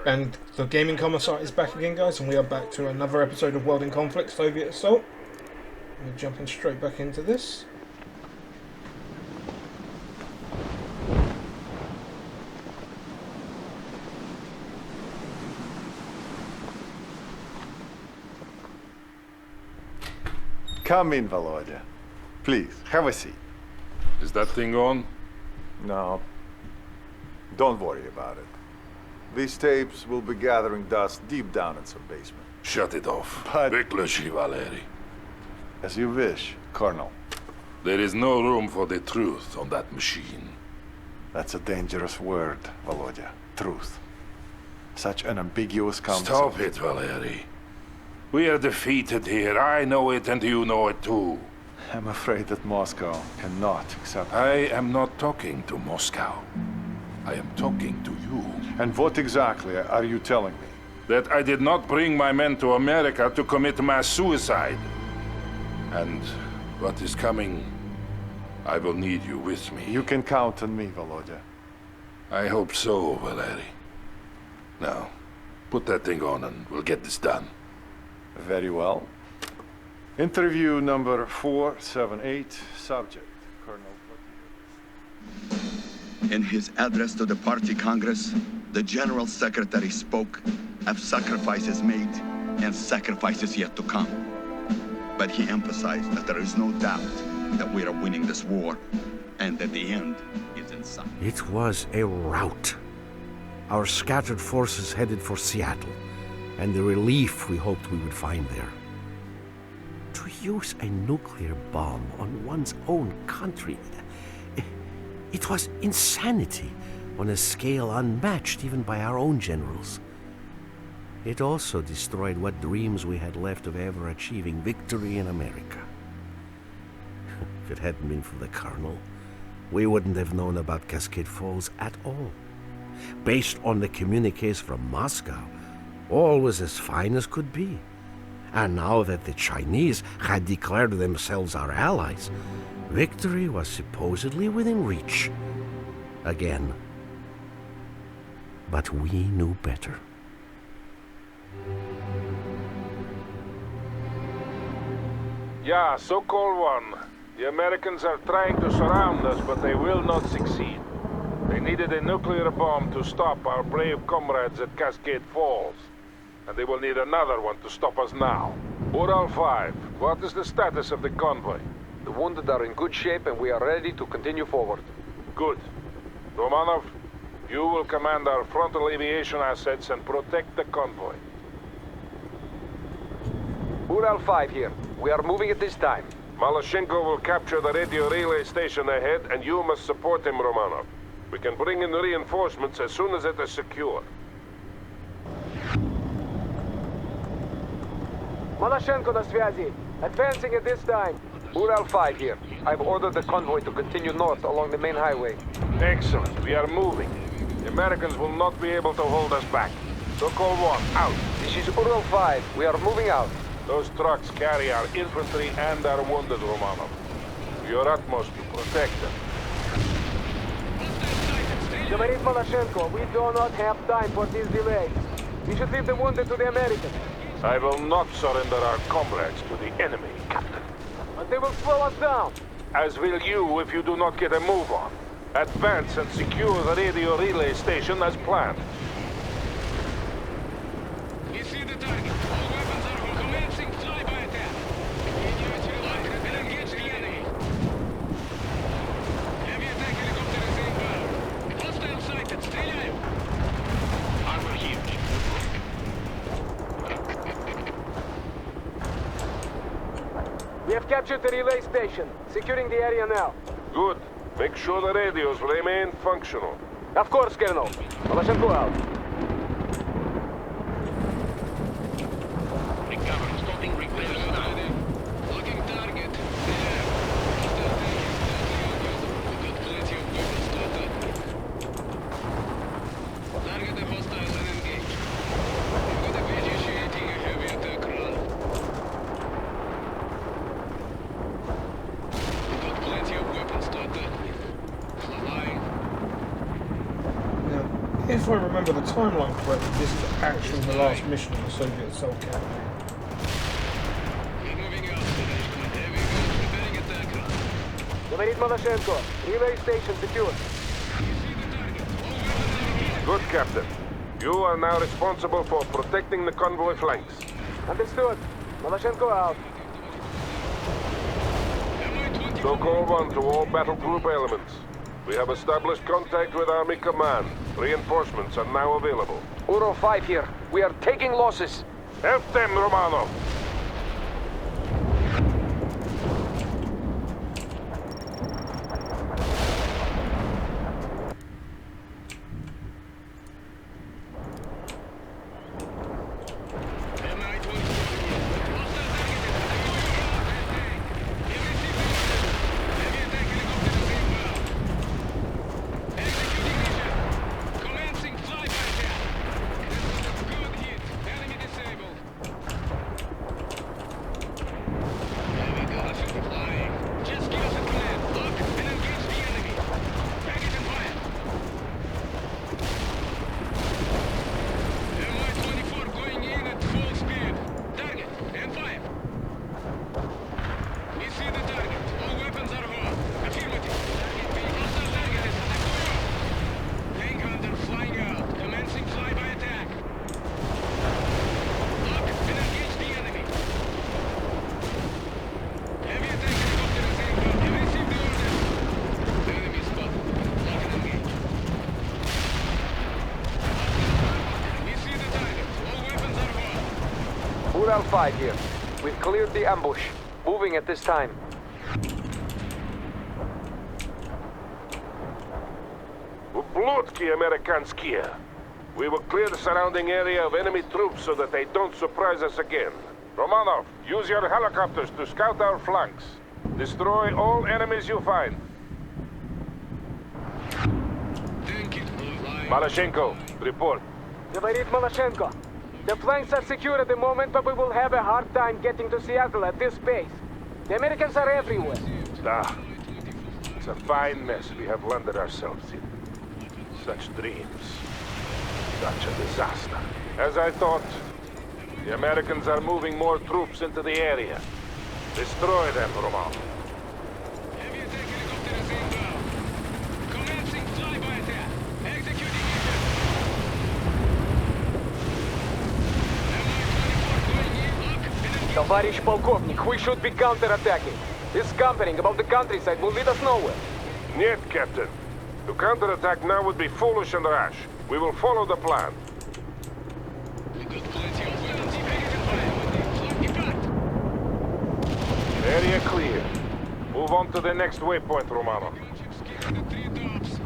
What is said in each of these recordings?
And the Gaming Commissar is back again, guys, and we are back to another episode of World in Conflict, Soviet Assault. We're jumping straight back into this. Come in, Volodya. Please, have a seat. Is that thing on? No. Don't worry about it. These tapes will be gathering dust deep down in some basement. Shut it off. But- Vyključi, Valeri. As you wish, Colonel. There is no room for the truth on that machine. That's a dangerous word, Volodya. Truth. Such an ambiguous concept. Stop it, Valeri. We are defeated here. I know it and you know it too. I'm afraid that Moscow cannot accept it. I am not talking to Moscow. I am talking to you. And what exactly are you telling me? That I did not bring my men to America to commit mass suicide. And what is coming, I will need you with me. You can count on me, Volodya. I hope so, Valeri. Now, put that thing on and we'll get this done. Very well. Interview number 478, subject, Colonel. In his address to the party congress, the general secretary spoke of sacrifices made and sacrifices yet to come. But he emphasized that there is no doubt that we are winning this war and that the end is in sight. It was a rout. Our scattered forces headed for Seattle, and the relief we hoped we would find there. To use a nuclear bomb on one's own country, it was insanity on a scale unmatched even by our own generals. It also destroyed what dreams we had left of ever achieving victory in America. If it hadn't been for the Colonel, we wouldn't have known about Cascade Falls at all. Based on the communiques from Moscow, all was as fine as could be. And now that the Chinese had declared themselves our allies, victory was supposedly within reach. Again. But we knew better. Yeah, so-called one. The Americans are trying to surround us, but they will not succeed. They needed a nuclear bomb to stop our brave comrades at Cascade Falls. And they will need another one to stop us now. Ural 5, what is the status of the convoy? The wounded are in good shape and we are ready to continue forward. Good. Romanov, you will command our frontal aviation assets and protect the convoy. Ural 5 here. We are moving at this time. Malashenko will capture the radio relay station ahead, and you must support him, Romanov. We can bring in the reinforcements as soon as it is secure. Malashenko на связи. Advancing at this time. Ural 5 here. I've ordered the convoy to continue north along the main highway. Excellent. We are moving. The Americans will not be able to hold us back. So-called 1, out. This is Ural 5. We are moving out. Those trucks carry our infantry and our wounded, Romanov. Do your utmost to protect them. Говорит Malashenko, we do not have time for these delays. We should leave the wounded to the Americans. I will not surrender our comrades to the enemy, Captain. But they will slow us down. As will you if you do not get a move on. Advance and secure the radio relay station as planned. We see the target. All weapons are on. Commencing flyby attack. Immediately lock and engage the enemy. Heavy attack helicopter is inbound. Hostile sighted. Стреляю. Armor here. We have captured the relay station. Securing the area now. Good. Make sure the radios remain functional. Of course, Colonel. Malashenko out. Recover. Stopping repairs now. Locking target. There. Hostile tank is totally unusable. We've got plenty of weapons to attack. Target the hostiles and engage. We've got a initiating a heavy attack run. We've got plenty of weapons to attack with. Flying. Now, if I remember remember the timeline correctly, this is actually the last mission of the Soviet assault campaign. We're moving out. Heavy guns preparing attack run. Говорит Малашенко. Relay station secure. Good, Captain. You are now responsible for protecting the convoy flanks. Understood. Malashенko out. So-called 1 to all battle group elements. We have established contact with Army Command. Reinforcements are now available. Uro 5 here. We are taking losses. Help them, Romano! Ural 5 here. We've cleared the ambush. Moving at this time. Orlovsky, Amerikanskie. We will clear the surrounding area of enemy troops so that they don't surprise us again. Romanov, use your helicopters to scout our flanks. Destroy all enemies you find. Thank you. Malashенko, report. Говорит Малашенко. The flanks are secure at the moment, but we will have a hard time getting to Seattle at this pace. The Americans are everywhere. Ah, it's a fine mess we have landed ourselves in. Such dreams. Such a disaster. As I thought, the Americans are moving more troops into the area. Destroy them, Roman. Heavy attack helicopter is inbound. Commencing flyby attack. Executing mission. Mi-24 going in. Lock and Товарищ полковник, we should be counterattacking. This scampering about the countryside will lead us nowhere. Нет, Captain. To counterattack now would be foolish and rash. We will follow the plan. we got plenty of weapons. Negative fire. Flank impact. Area clear. Move on to the next waypoint, Romano. Gunship scanning the 3 dots.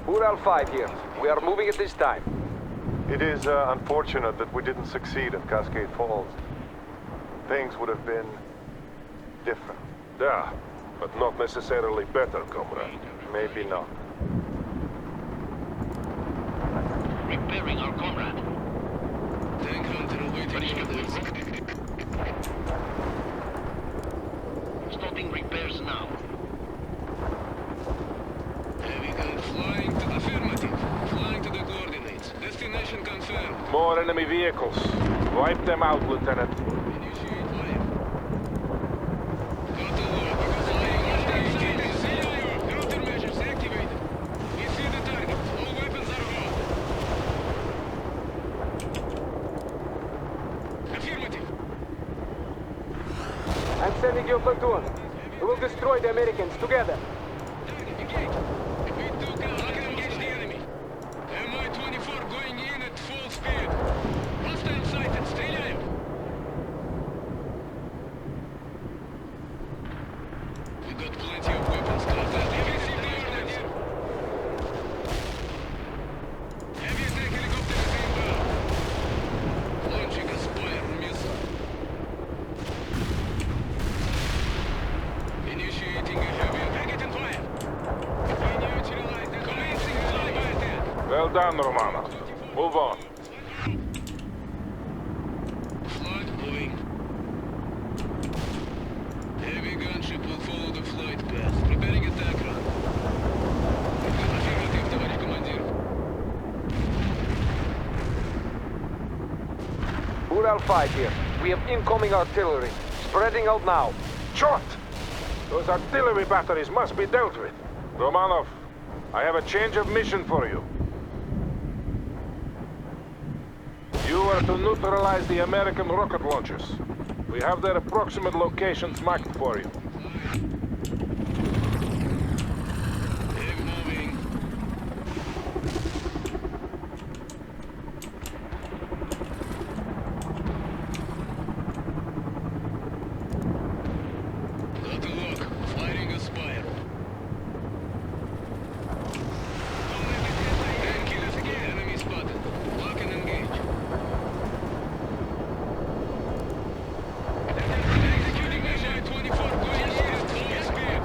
Ural 5 here. We are moving at this time. It is unfortunate that we didn't succeed at Cascade Falls. Things would have been different. Yeah, but not necessarily better, comrade. Maybe not. Repairing our comrade. Tank hunter awaiting orders. Stopping repairs now. Heavy gun flying to affirmative. Flying to the coordinates. Destination confirmed. More enemy vehicles. Wipe them out, Lieutenant. Initiate fire. Got to work. Flying on the CIO. Countermeasures activated. We see the target. All weapons are hot. Affirmative. I'm sending you a platoon. We will destroy the Americans together. Target engaged. We took out. Lock and engage the enemy. Mi-24 going in at full speed. Hostile sighted. Стреляем. We got plenty of weapons. Contact. We received the orders. Heavy attack helicopter is inbound. Launching a Spire missile. Initiating a heavy target and fire. We neutralize the commencing flyby attack. Well done, Romano. Move on. Flight moving. Heavy gunship will follow the flight path. Preparing attack run. Affirmative, товарищ командир. Ural 5 here. We have incoming artillery. Spreading out now. Short! Those artillery batteries must be dealt with. Romanov, I have a change of mission for you. You are to neutralize the American rocket launchers. We have their approximate locations marked for you. Keep moving. Got a lock. Firing a spiral. Don't let it get there. Kill us again. Enemy spotted. Lock and engage. Executing mission 24 going east. Full speed.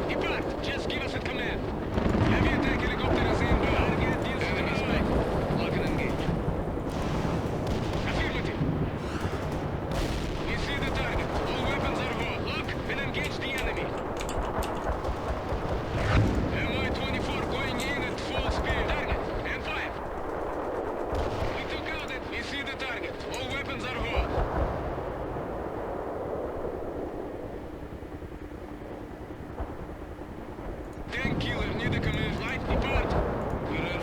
Depart. Just give us a command. Heavy attack helicopter is inbound. Enemy spotted. Lock and engage. Affirmative. We see the target. All weapons are hot. Lock and engage the enemy. Mi-24 going in at full speed. Target and fire. We took out it. We see the target. All weapons are hot. Tank killer, need a command. Flight, depart. Clear.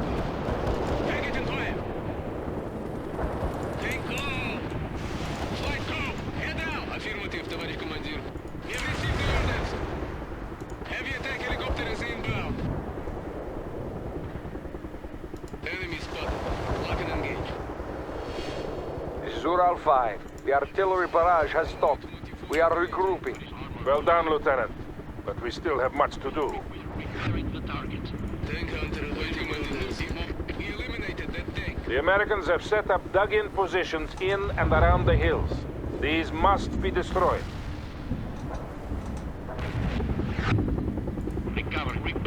Target and fire. Tank go. Flight go. Head out. Affirmative, товарищ командир. We have received the orders. Heavy attack helicopter is inbound. Enemy spotted. Lock and engage. This is Ural 5. The artillery barrage has stopped. We are regrouping. Well done, Lieutenant. But we still have much to do. Tank hunter awaiting orders. We eliminated that tank. The Americans have set up dug-in positions in and around the hills. These must be destroyed.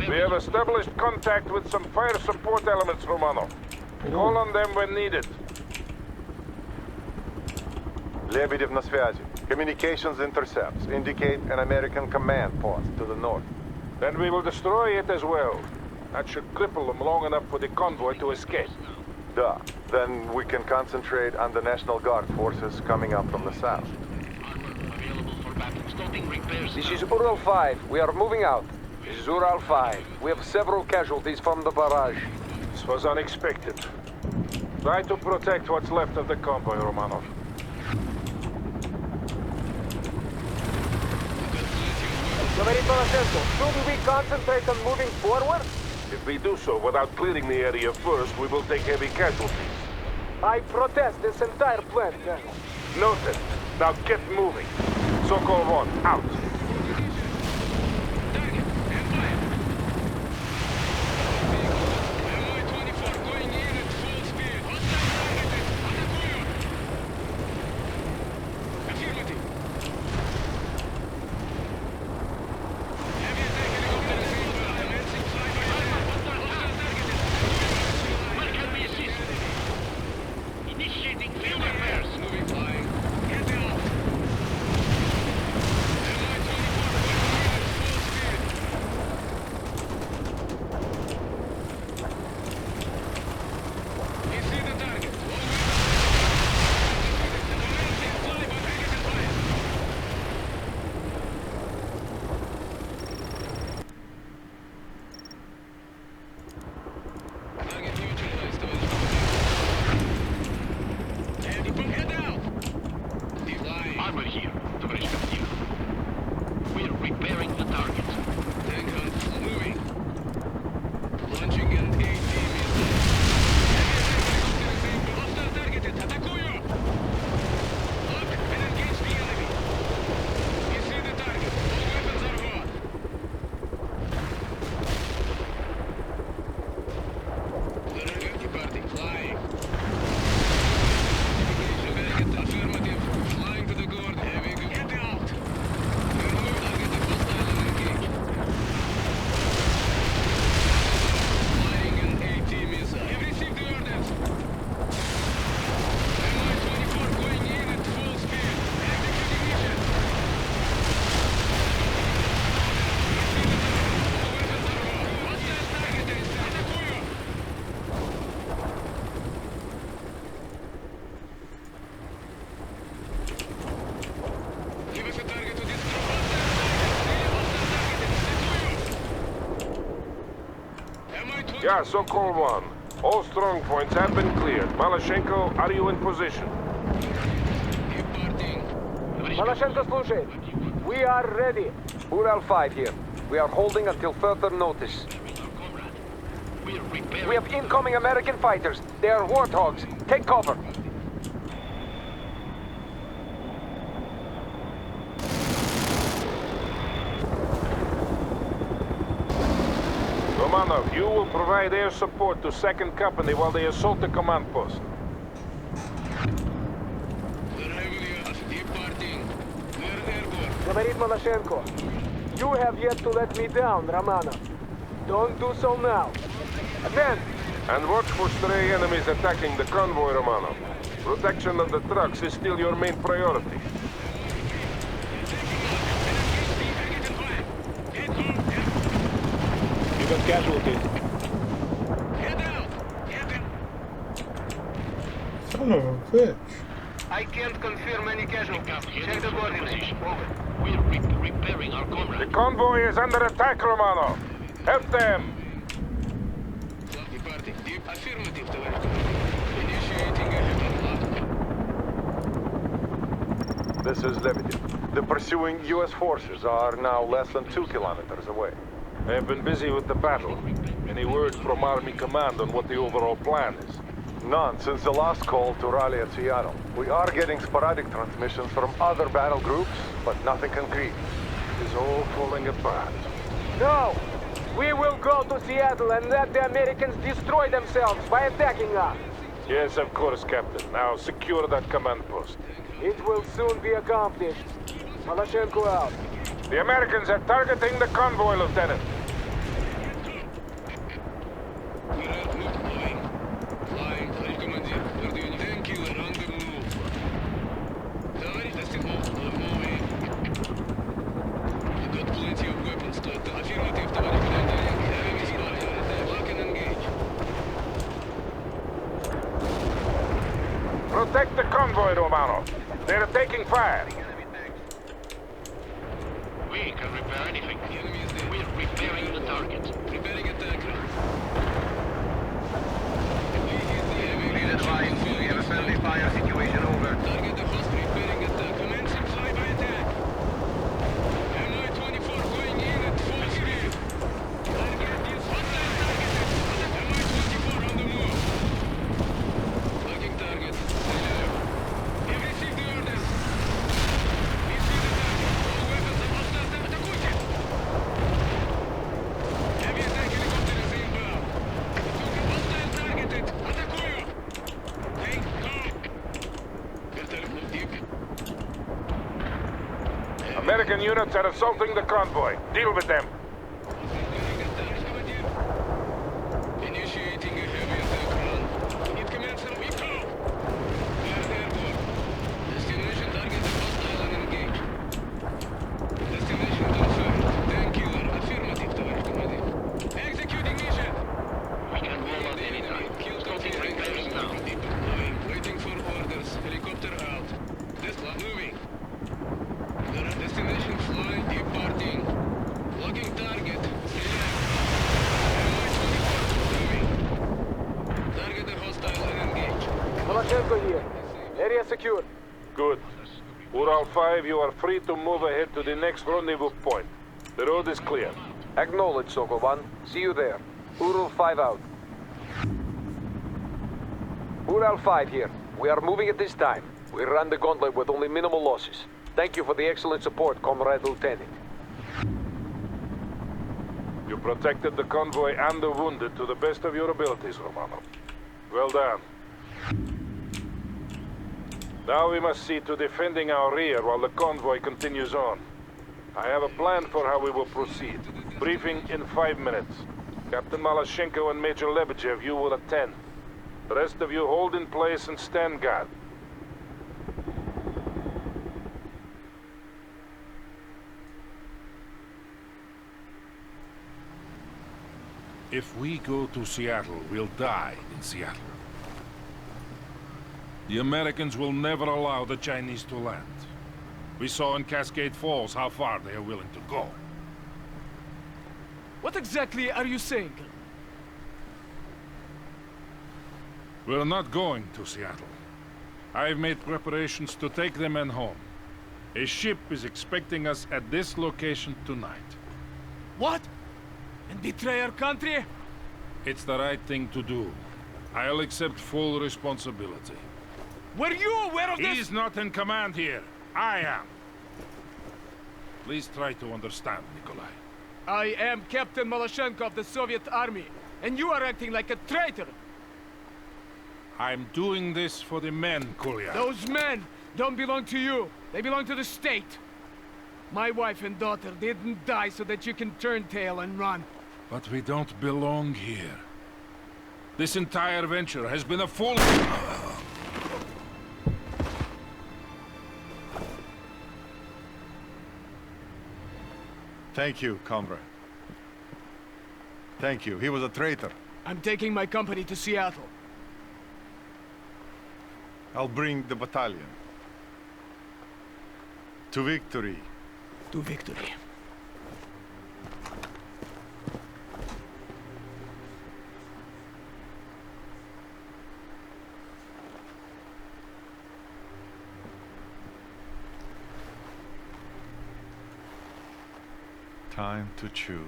We have established contact with some fire support elements, Romano. Call on them when needed. Lebedev на связи. Communications intercepts indicate an American command post to the north. Then we will destroy it as well. That should cripple them long enough for the convoy to escape. Duh. Then we can concentrate on the National Guard forces coming up from the south. This is Ural 5. We are moving out. This is Ural 5. We have several casualties from the barrage. This was unexpected. Try to protect what's left of the convoy, Romanov. Говорит Поросенко, shouldn't we concentrate on moving forward? If we do so without clearing the area first, we will take heavy casualties. I protest this entire plan, General. Noted. Now get moving. Sokol 1, out. Target and fire. Mi-24 going in at full speed. Hostile targeted. Атакую. Affirmative. Heavy attack helicopter is inbound. Commencing flyby attack. Hostile targeted. Where can we assist? Initiating field repairs. Moving flying. Get out. Yeah, Sokol 1. All strong points have been cleared. Malashenko, are you in position? Malashenko, слушай. We are ready. Ural 5 here. We are holding until further notice. We have incoming American fighters. They are warthogs. Take cover. Romanov, you will provide air support to 2nd Company while they assault the command post. Говорит Malashenko. You have yet to let me down, Romanov. Don't do so now. Advance! And watch for stray enemies attacking the convoy, Romanov. Protection of the trucks is still your main priority. You got casualties. Son of a bitch. I can't confirm any casualties. Check the coordinates. Over. We're repairing our comrade. The convoy is under attack, Romanov. Help them! Affirmative, товарищ. Initiating a heavy. This is Lebedev. The pursuing U.S. forces are now less than 2 kilometers away. I have been busy with the battle. Any word from Army Command on what the overall plan is? None since the last call to rally at Seattle. We are getting sporadic transmissions from other battle groups, but nothing concrete. It is all falling apart. No! We will go to Seattle and let the Americans destroy themselves by attacking us. Yes, of course, Captain. Now secure that command post. It will soon be accomplished. Malashenko out. The Americans are targeting the convoy, Lieutenant. Flying, товарищ командир. Thank you, on the move. Товарищ Достигов, moving. You got plenty of weapons to affirmative, товарищ командир. Heavy spotted. Lock and engage. Protect the convoy, Romano. They're taking fire. We can repair anything. The enemy is there. We're repairing the target. Preparing attack. Please advise, we have a friendly fire situation over. Target the host preparing attack. Commencing flyby attack. Mi-24 going in at full speed. Target is hostile targeted. Mi-24 on the move. Locking target. Have received the orders. We see the target. All weapons are hostile. Атакуйте! Heavy attack helicopter is inbound. Hostile targeted. Атакую! Take go! Вертолет move deep. American units are assaulting the convoy. Deal with them. Initiating a heavy attack run. Need command some eco. Clear the airport. Destination target is hostile and engaged. Destination confirmed. Tank killer. Affirmative, товарищ командир. Executing mission. We can roll out anytime. Kill confirmed now. Deploying. Waiting for orders. Helicopter out. Moving. Destination flight departing. Logging target. Select. Mi-24 moving. Target the hostile and engage. Malashenko here. Area secure. Good. Ural 5, you are free to move ahead to the next rendezvous point. The road is clear. Acknowledge, Sokol 1. See you there. Ural 5 out. Ural 5 here. We are moving at this time. We ran the gauntlet with only minimal losses. Thank you for the excellent support, Comrade Lieutenant. You protected the convoy and the wounded to the best of your abilities, Romano. Well done. Now we must see to defending our rear while the convoy continues on. I have a plan for how we will proceed. Briefing in 5 minutes. Captain Malashenko and Major Lebedev, you will attend. The rest of you hold in place and stand guard. If we go to Seattle, we'll die in Seattle. The Americans will never allow the Chinese to land. We saw in Cascade Falls how far they are willing to go. What exactly are you saying? We're not going to Seattle. I've made preparations to take the men home. A ship is expecting us at this location tonight. What? And betray our country? It's the right thing to do. I'll accept full responsibility. Were you aware of this? He's not in command here. I am. Please try to understand, Nikolai. I am Captain Maloshenko of the Soviet Army, and you are acting like a traitor. I'm doing this for the men, Kolya. Those men don't belong to you. They belong to the state. My wife and daughter didn't die so that you can turn tail and run. But we don't belong here. This entire venture has been a full... Thank you, comrade. Thank you. He was a traitor. I'm taking my company to Seattle. I'll bring the battalion. To victory. To victory. Time to choose,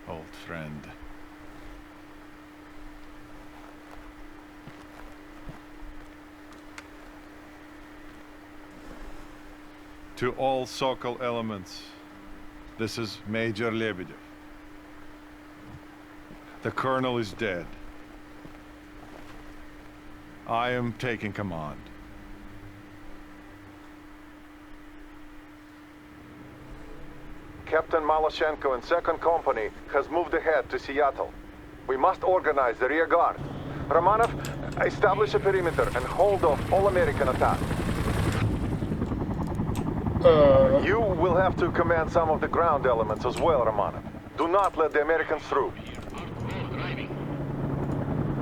old friend. To all Sokol elements, this is Major Lebedev. The colonel is dead. I am taking command. Captain Maloshenko and 2nd Company has moved ahead to Seattle. We must organize the rear guard. Romanov, establish a perimeter and hold off all American attacks. You will have to command some of the ground elements as well, Romanov. Do not let the Americans through.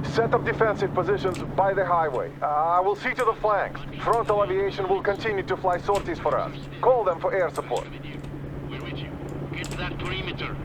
Set up defensive positions by the highway. I will see to the flanks. Frontal aviation will continue to fly sorties for us. Call them for air support. We're with you. Get to that perimeter.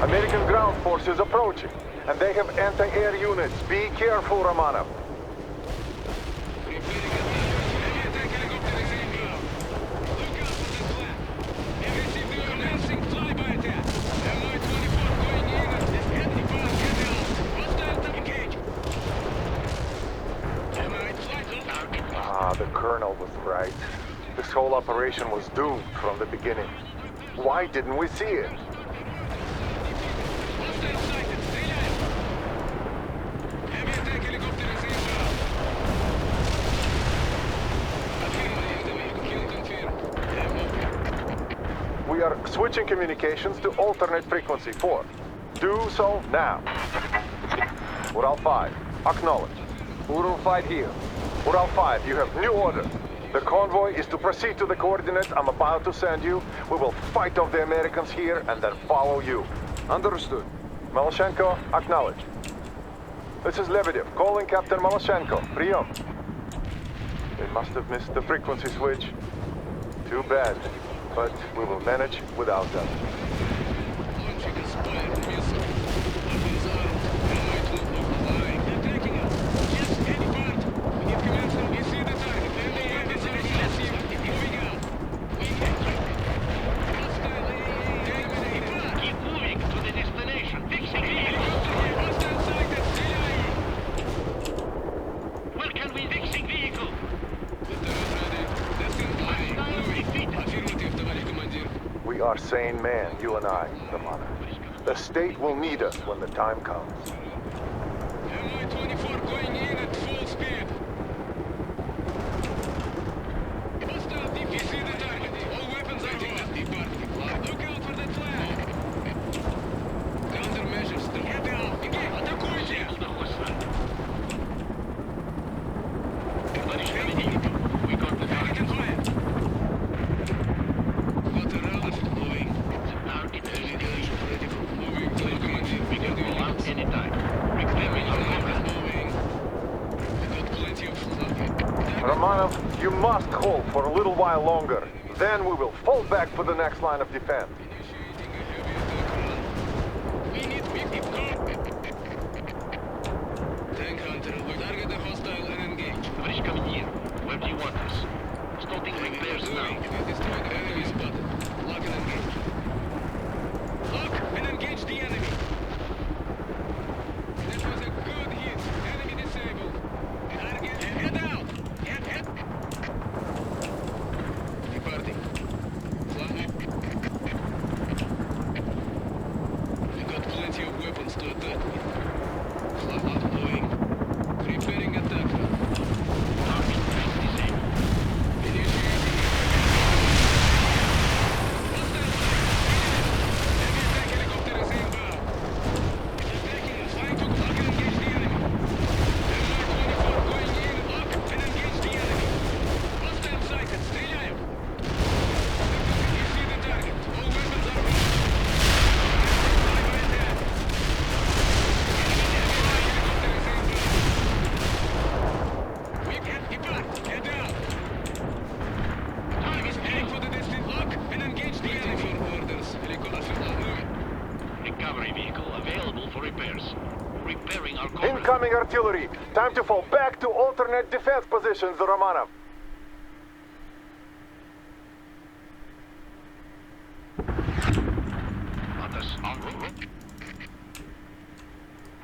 American ground forces approaching, and they have anti-air units. Be careful, Romanov. The colonel was right. This whole operation was doomed from the beginning. Why didn't we see it? We are switching communications to alternate frequency 4. Do so now. Ural 5, acknowledge. Ural 5 here. Ural 5, you have new orders. The convoy is to proceed to the coordinates I'm about to send you. We will fight off the Americans here and then follow you. Understood. Maloshenko, acknowledge. This is Lebedev, calling Captain Maloshenko. Прием. They must have missed the frequency switch. Too bad, but we will manage without them. We are sane men, you and I, Romana. The state will need us when the time comes. Romanov, you must hold for a little while longer. Then we will fall back for the next line of defense. We need big tank hunter, target the hostile and engage. Tоварищ командир, where do you want us? Starting repairs now. Destroy the enemy spotted. Lock and engage. Lock and engage the enemy. That was a good hit. Enemy disabled. Target, head out. Head. Departing. Flag. We got plenty of weapons to attack with. Flag outgoing. Preparing attack. Target range disabled. Initiating. Hostile flight. Heavy attack helicopter is inbound. Attacking. Flying to lock and engage the enemy. Mi-24 going in. Lock and engage the enemy. Hostile sighted. Стреляю. You see the target. All weapons are ready. Fly by attack. Heavy attack helicopter is inbound. We can depart. Head out. Time is heading for the distant lock and engage the enemy. For orders. Helicopter moving. Recovery vehicle available for repairs. Repairing our comrade. Incoming artillery! Time to fall back to alternate defense positions, Romanov.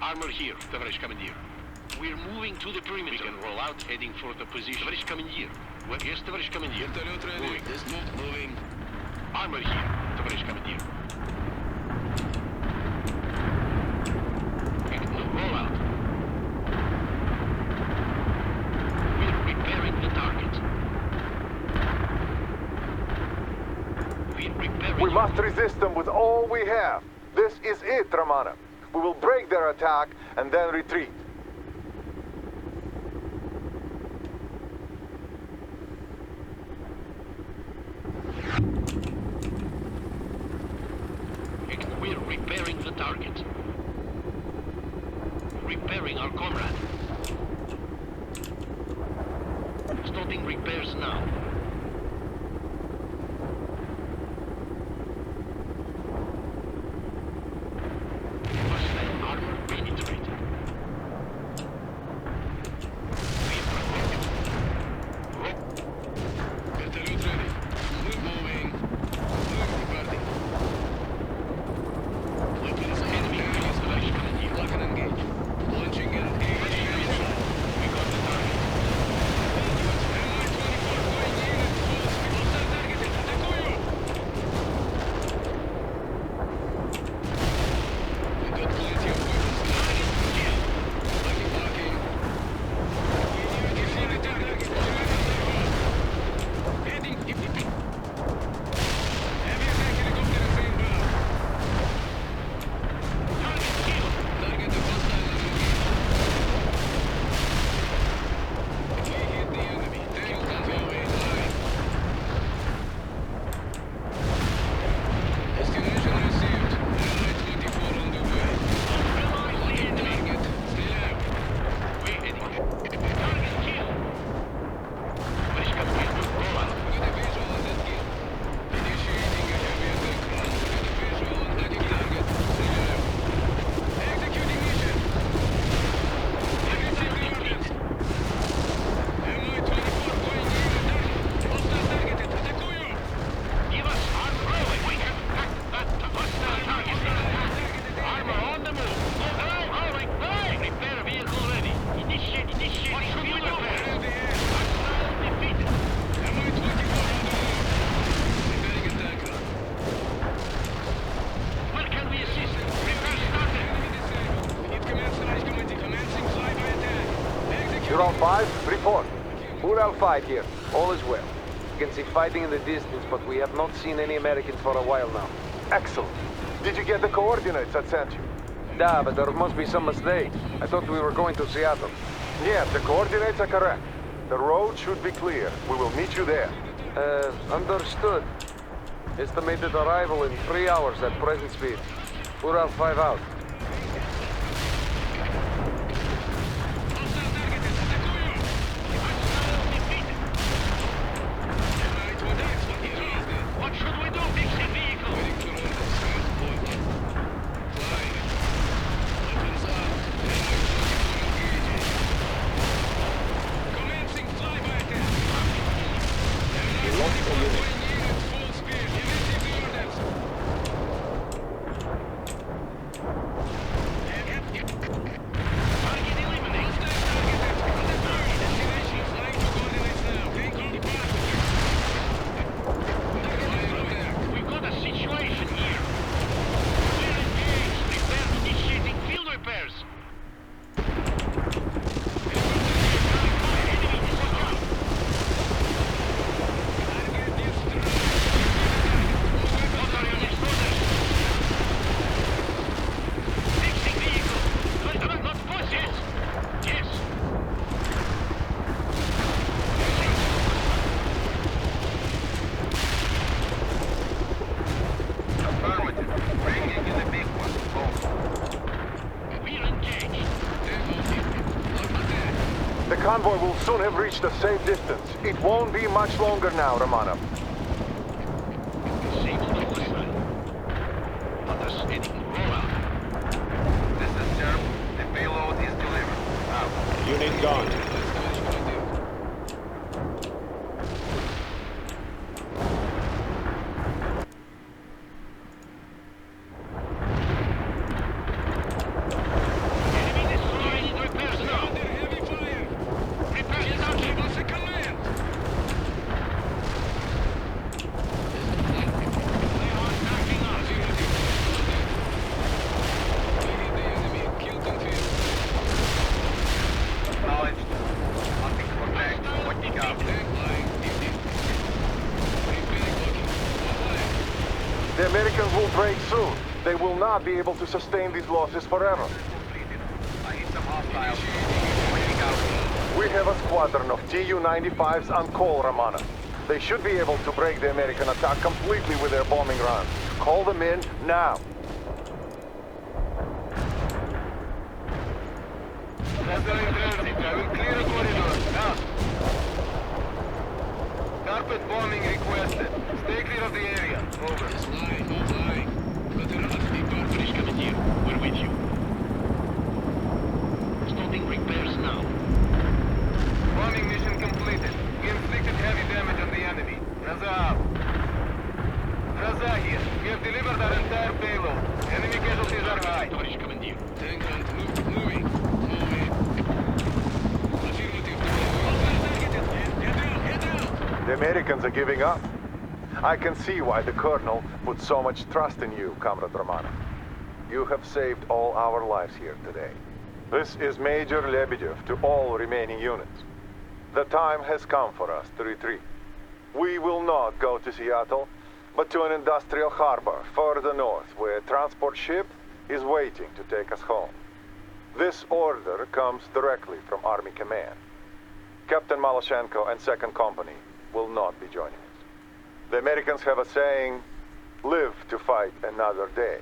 Armor here, товарищ командир. We're moving to the perimeter. We can roll out, heading for the position. Товарищ командир. Yes, товарищ командир. Вертолет ready. Moving. Moving. Armor here, товарищ командир. Roll out. We're repairing the target. We're repairing. We must resist them with all we have. This is it, Romanov. We will break their attack and then retreat. We're repairing the target. Repairing our comrade. Starting repairs now. Hostile armor penetrated. Вертолет ready. Moving. Departing. Weapons enemy. Lock and engage. Launching and engage. We got the target. Mi-24 going in at full speed. Hostile targeted. Атакую! We got plenty of weapons. Locking. You see the target. Heading. Heavy attack helicopter is inbound. Target the hostile and engage. We hit the enemy. Tail convoy in line. Destination received. Mi-24 on the way. Locking target. Стреляю. Target kill. Товарищ командир, roll out. Got a visual on that kill. Initiating a heavy attack run. Got a visual on that target. Стреляю. Executing mission. I received the orders. Mi-24 going in at target. Hostile targeted. Атакую! Give us armor. We have that hostile target. Armor on the move. Repair vehicle ready. Initiating fuel repair. Hostile defeated. Mi-24 on the move. Preparing attack run. Where can we assist? Repair started. Enemy disabled. We need command strike committee commencing flyby attack. Execute. Ural 5, report. Ural 5 here. All is well. You can see fighting in the distance, but we have not seen any Americans for a while now. Excellent. Did you get the coordinates I sent you? Da, but there must be some mistake. I thought we were going to Seattle. Yes, the coordinates are correct. The road should be clear. We will meet you there. Understood. Estimated arrival in 3 hours at present speed. Ural 5 out. Hostile targeted. Атакую! convoy will soon have reached a safe distance. It won't be much longer now, Romanov. Safe stop sign. Understanding. Roll out. This is Serb. The payload is delivered. Out. Unit gone. Enemy destroyed. Repairs now. Repairs starting. They are attacking us. Acknowledged. Hunting contact. Looking up. The Americans will break soon. They will not be able to sustain these losses forever. Completed. I hit some hostiles. Looking out. We have a squadron of Tu-95s on call, Romanov. They should be able to break the American attack completely with their bombing runs. Call them in now. Vessel in transit. I will clear a corridor. Out. Carpet bombing requested. Stay clear of the area. Over. No flying. Commandeer. We're with you. Stopping repairs now. Bombing mission completed. We inflicted heavy damage on the enemy. Raza. Raza here. We have delivered our entire payload. Enemy casualties are high. Товарищ командир. Tank hunt moving. Moving. Affirmative. Head down. The Americans are giving up. I can see why the Colonel put so much trust in you, Comrade Romanov. You have saved all our lives here today. This is Major Lebedev to all remaining units. The time has come for us to retreat. We will not go to Seattle, but to an industrial harbor further north where a transport ship is waiting to take us home. This order comes directly from Army Command. Captain Maloshenko and 2nd Company will not be joining us. The Americans have a saying, live to fight another day.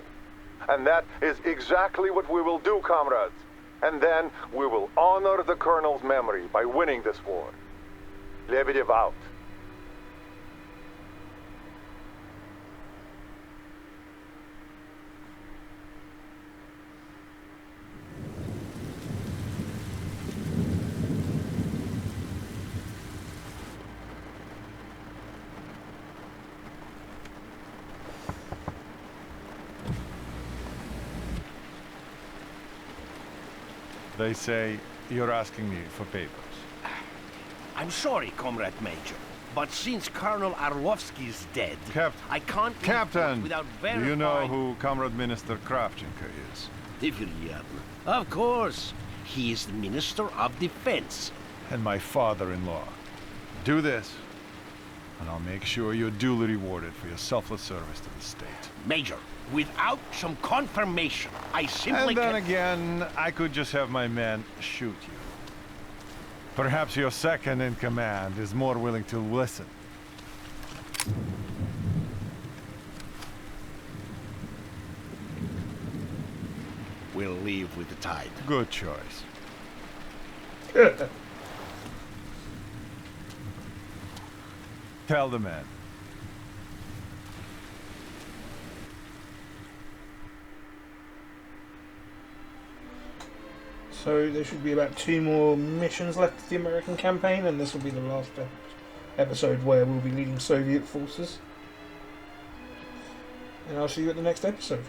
And that is exactly what we will do, comrades. And then we will honor the Colonel's memory by winning this war. Lebedev out. They say you're asking me for papers. I'm sorry, Comrade Major, but since Colonel Orlovsky is dead, I can't leave Captain, without do verifying... you know who Comrade Minister Kravchenko is? Of course. He is the Minister of Defense. And my father-in-law. Do this, and I'll make sure you're duly rewarded for your selfless service to the state. Major, without some confirmation, I simply And then can't... again, I could just have my men shoot you. Perhaps your second in command is more willing to listen. We'll leave with the tide. Good choice. Tell the men. So there should be about 2 more missions left of the American campaign, and this will be the last episode where we'll be leading Soviet forces. And I'll see you at the next episode.